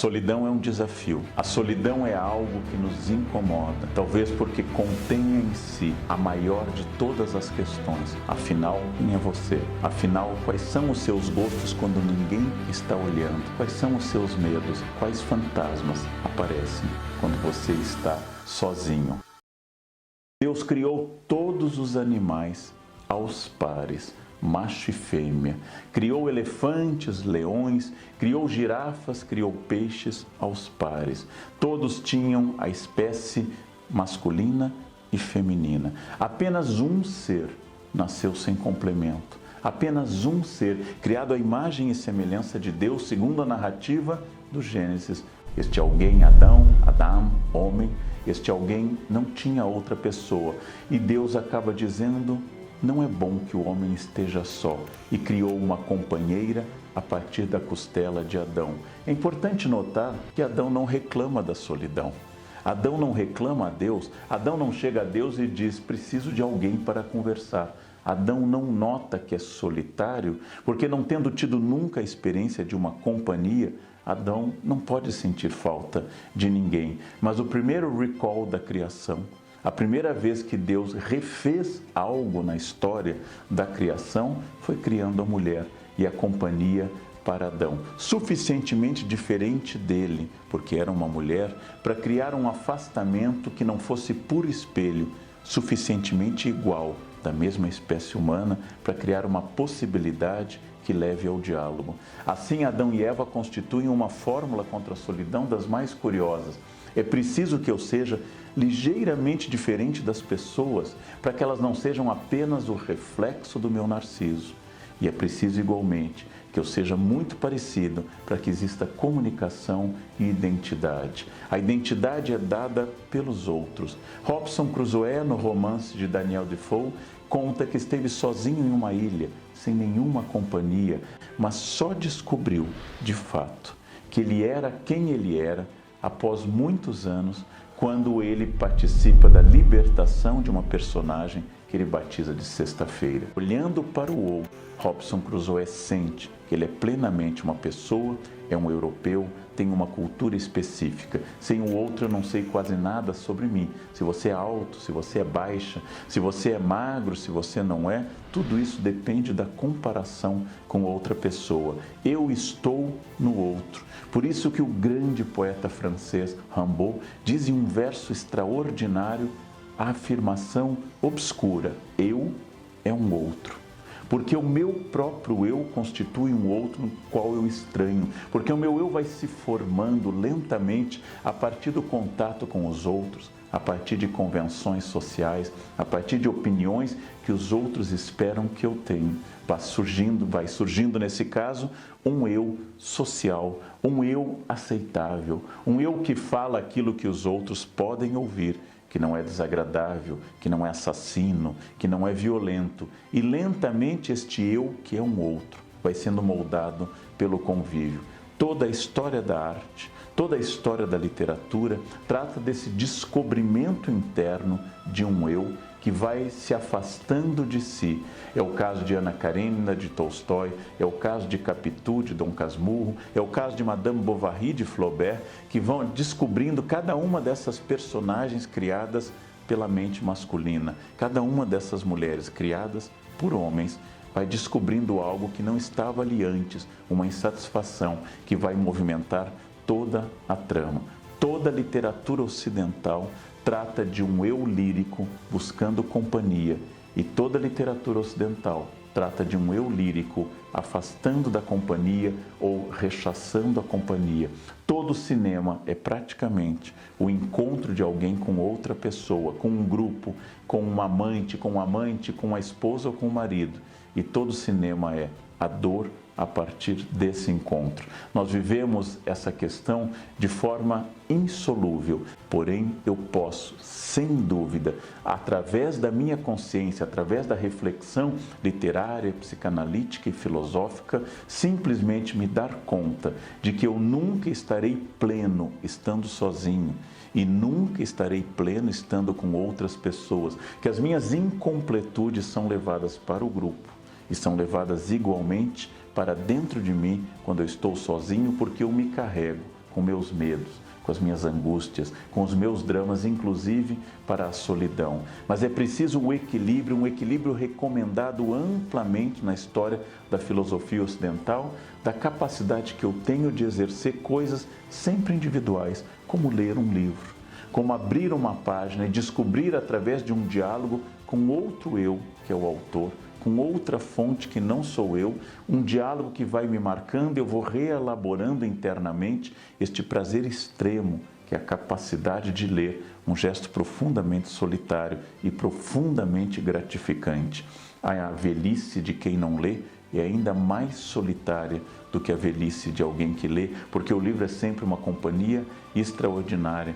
solidão é um desafio. A solidão é algo que nos incomoda, talvez porque contém em si a maior de todas as questões. Afinal, quem é você? Afinal, quais são os seus gostos quando ninguém está olhando? Quais são os seus medos? Quais fantasmas aparecem quando você está sozinho? Deus criou todos os animais aos pares, macho e fêmea. Criou elefantes, leões, criou girafas, criou peixes aos pares. Todos tinham a espécie masculina e feminina. Apenas um ser nasceu sem complemento. Apenas um ser, criado à imagem e semelhança de Deus, segundo a narrativa do Gênesis. Este alguém, Adão, homem, este alguém não tinha outra pessoa. E Deus acaba dizendo: não é bom que o homem esteja só, e criou uma companheira a partir da costela de Adão. É importante notar que Adão não reclama da solidão. Adão não reclama a Deus. Adão não chega a Deus e diz: preciso de alguém para conversar. Adão não nota que é solitário, porque não tendo tido nunca a experiência de uma companhia, Adão não pode sentir falta de ninguém. Mas o primeiro recall da criação, a primeira vez que Deus refez algo na história da criação, foi criando a mulher e a companhia para Adão, suficientemente diferente dele, porque era uma mulher, para criar um afastamento que não fosse por espelho, suficientemente igual, da mesma espécie humana, para criar uma possibilidade que leve ao diálogo. Assim, Adão e Eva constituem uma fórmula contra a solidão das mais curiosas. É preciso que eu seja ligeiramente diferente das pessoas para que elas não sejam apenas o reflexo do meu narciso. E é preciso igualmente que eu seja muito parecido para que exista comunicação e identidade. A identidade é dada pelos outros. Robinson Crusoe, no romance de Daniel Defoe, conta que esteve sozinho em uma ilha, sem nenhuma companhia, mas só descobriu, de fato, que ele era quem ele era após muitos anos, quando ele participa da libertação de uma personagem que ele batiza de Sexta-feira. Olhando para o outro, Robinson Crusoe sente que ele é plenamente uma pessoa, é um europeu, tem uma cultura específica. Sem o outro eu não sei quase nada sobre mim. Se você é alto, se você é baixa, se você é magro, se você não é, tudo isso depende da comparação com outra pessoa. Eu estou no outro. Por isso que o grande poeta francês Rimbaud diz em um verso extraordinário a afirmação obscura: eu é um outro. Porque o meu próprio eu constitui um outro no qual eu estranho. Porque o meu eu vai se formando lentamente a partir do contato com os outros, a partir de convenções sociais, a partir de opiniões que os outros esperam que eu tenha. Vai surgindo nesse caso um eu social, um eu aceitável, um eu que fala aquilo que os outros podem ouvir, que não é desagradável, que não é assassino, que não é violento. E lentamente este eu, que é um outro, vai sendo moldado pelo convívio. Toda a história da arte, toda a história da literatura trata desse descobrimento interno de um eu que vai se afastando de si. É o caso de Ana Karenina, de Tolstói, é o caso de Capitu, de Dom Casmurro, é o caso de Madame Bovary, de Flaubert, que vão descobrindo cada uma dessas personagens criadas pela mente masculina. Cada uma dessas mulheres criadas por homens vai descobrindo algo que não estava ali antes, uma insatisfação que vai movimentar toda a trama. Toda a literatura ocidental trata de um eu lírico buscando companhia, e toda a literatura ocidental trata de um eu lírico afastando da companhia ou rechaçando a companhia. Todo cinema é praticamente o encontro de alguém com outra pessoa, com um grupo, com um amante, com a esposa ou com o marido. E todo cinema é a dor a partir desse encontro. Nós vivemos essa questão de forma insolúvel, porém eu posso, sem dúvida, através da minha consciência, através da reflexão literária, psicanalítica e filosófica, simplesmente me dar conta de que eu nunca estarei pleno estando sozinho e nunca estarei pleno estando com outras pessoas, que as minhas incompletudes são levadas para o grupo e são levadas igualmente para dentro de mim quando eu estou sozinho, porque eu me carrego com meus medos, com as minhas angústias, com os meus dramas, inclusive para a solidão. Mas é preciso um equilíbrio recomendado amplamente na história da filosofia ocidental, da capacidade que eu tenho de exercer coisas sempre individuais, como ler um livro, como abrir uma página e descobrir através de um diálogo com outro eu, que é o autor, com outra fonte que não sou eu, um diálogo que vai me marcando, eu vou reelaborando internamente este prazer extremo, que é a capacidade de ler, um gesto profundamente solitário e profundamente gratificante. A velhice de quem não lê é ainda mais solitária do que a velhice de alguém que lê, porque o livro é sempre uma companhia extraordinária.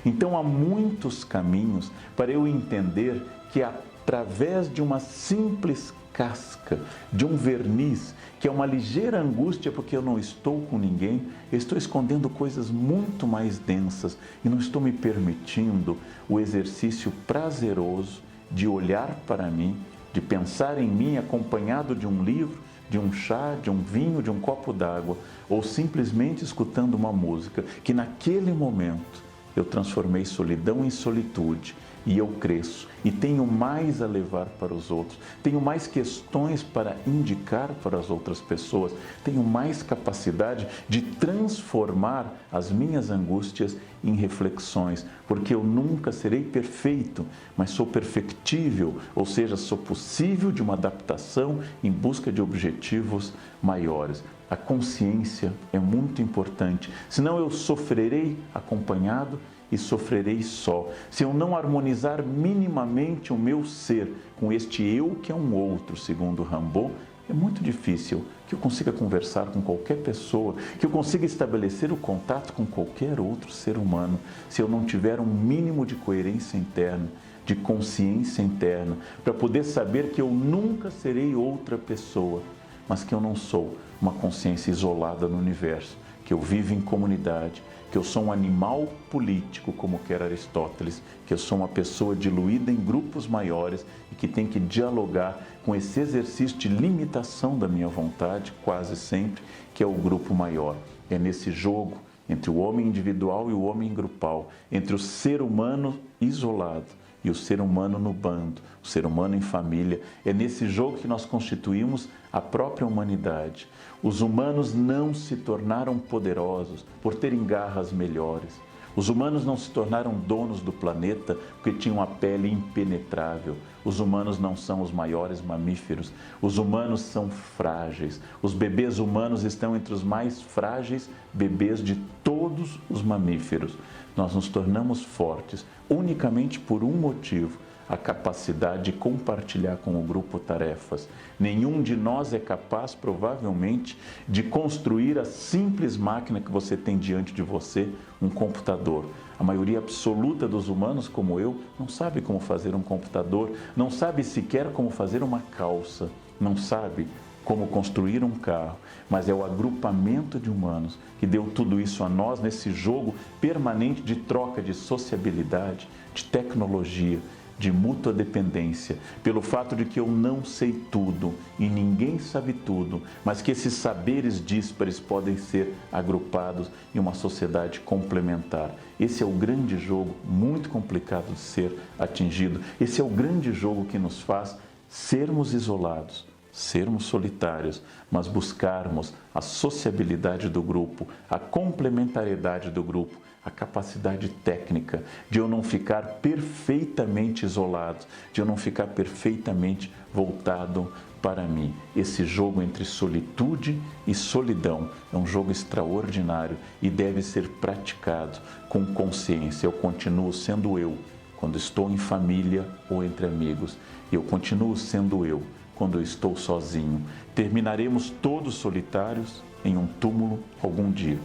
Então há muitos caminhos para eu entender que através de uma simples casca, de um verniz, que é uma ligeira angústia porque eu não estou com ninguém, eu estou escondendo coisas muito mais densas e não estou me permitindo o exercício prazeroso de olhar para mim, de pensar em mim acompanhado de um livro, de um chá, de um vinho, de um copo d'água, ou simplesmente escutando uma música, que naquele momento eu transformei solidão em solitude e eu cresço e tenho mais a levar para os outros, tenho mais questões para indicar para as outras pessoas, tenho mais capacidade de transformar as minhas angústias em reflexões, porque eu nunca serei perfeito, mas sou perfectível, ou seja, sou possível de uma adaptação em busca de objetivos maiores. A consciência é muito importante, senão eu sofrerei acompanhado e sofrerei só. Se eu não harmonizar minimamente o meu ser com este eu que é um outro, segundo Rimbaud, é muito difícil que eu consiga conversar com qualquer pessoa, que eu consiga estabelecer o contato com qualquer outro ser humano, se eu não tiver um mínimo de coerência interna, de consciência interna, para poder saber que eu nunca serei outra pessoa, mas que eu não sou uma consciência isolada no universo, que eu vivo em comunidade, que eu sou um animal político, como quer Aristóteles, que eu sou uma pessoa diluída em grupos maiores e que tem que dialogar com esse exercício de limitação da minha vontade, quase sempre, que é o grupo maior. É nesse jogo entre o homem individual e o homem grupal, entre o ser humano isolado e o ser humano no bando, o ser humano em família. É nesse jogo que nós constituímos a própria humanidade. Os humanos não se tornaram poderosos por terem garras melhores. Os humanos não se tornaram donos do planeta porque tinham a pele impenetrável. Os humanos não são os maiores mamíferos. Os humanos são frágeis. Os bebês humanos estão entre os mais frágeis bebês de todos os mamíferos. Nós nos tornamos fortes unicamente por um motivo: a capacidade de compartilhar com o grupo tarefas. Nenhum de nós é capaz, provavelmente, de construir a simples máquina que você tem diante de você, um computador. A maioria absoluta dos humanos, como eu, não sabe como fazer um computador, não sabe sequer como fazer uma calça, não sabe como construir um carro, mas é o agrupamento de humanos que deu tudo isso a nós nesse jogo permanente de troca, de sociabilidade, de tecnologia, de mútua dependência, pelo fato de que eu não sei tudo e ninguém sabe tudo, mas que esses saberes díspares podem ser agrupados em uma sociedade complementar. Esse é o grande jogo, muito complicado de ser atingido. Esse é o grande jogo que nos faz sermos isolados, sermos solitários, mas buscarmos a sociabilidade do grupo, a complementariedade do grupo, a capacidade técnica de eu não ficar perfeitamente isolado, de eu não ficar perfeitamente voltado para mim. Esse jogo entre solitude e solidão é um jogo extraordinário e deve ser praticado com consciência. Eu continuo sendo eu quando estou em família ou entre amigos. Eu continuo sendo eu quando eu estou sozinho. Terminaremos todos solitários em um túmulo algum dia.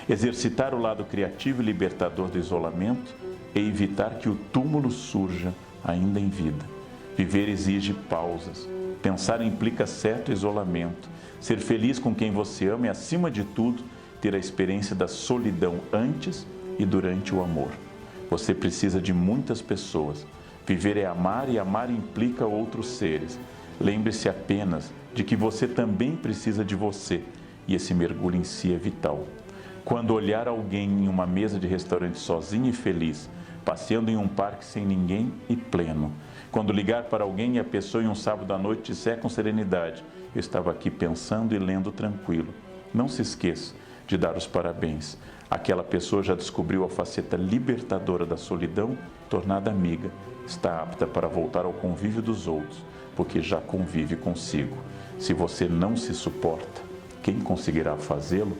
Exercitar o lado criativo e libertador do isolamento é evitar que o túmulo surja ainda em vida. Viver exige pausas. Pensar implica certo isolamento. Ser feliz com quem você ama é, acima de tudo, ter a experiência da solidão antes e durante o amor. Você precisa de muitas pessoas. Viver é amar e amar implica outros seres. Lembre-se apenas de que você também precisa de você e esse mergulho em si é vital. Quando olhar alguém em uma mesa de restaurante sozinho e feliz, passeando em um parque sem ninguém e pleno. Quando ligar para alguém e a pessoa em um sábado à noite disser com serenidade: eu estava aqui pensando e lendo tranquilo. Não se esqueça de dar os parabéns. Aquela pessoa já descobriu a faceta libertadora da solidão, tornada amiga. Está apta para voltar ao convívio dos outros, porque já convive consigo. Se você não se suporta, quem conseguirá fazê-lo?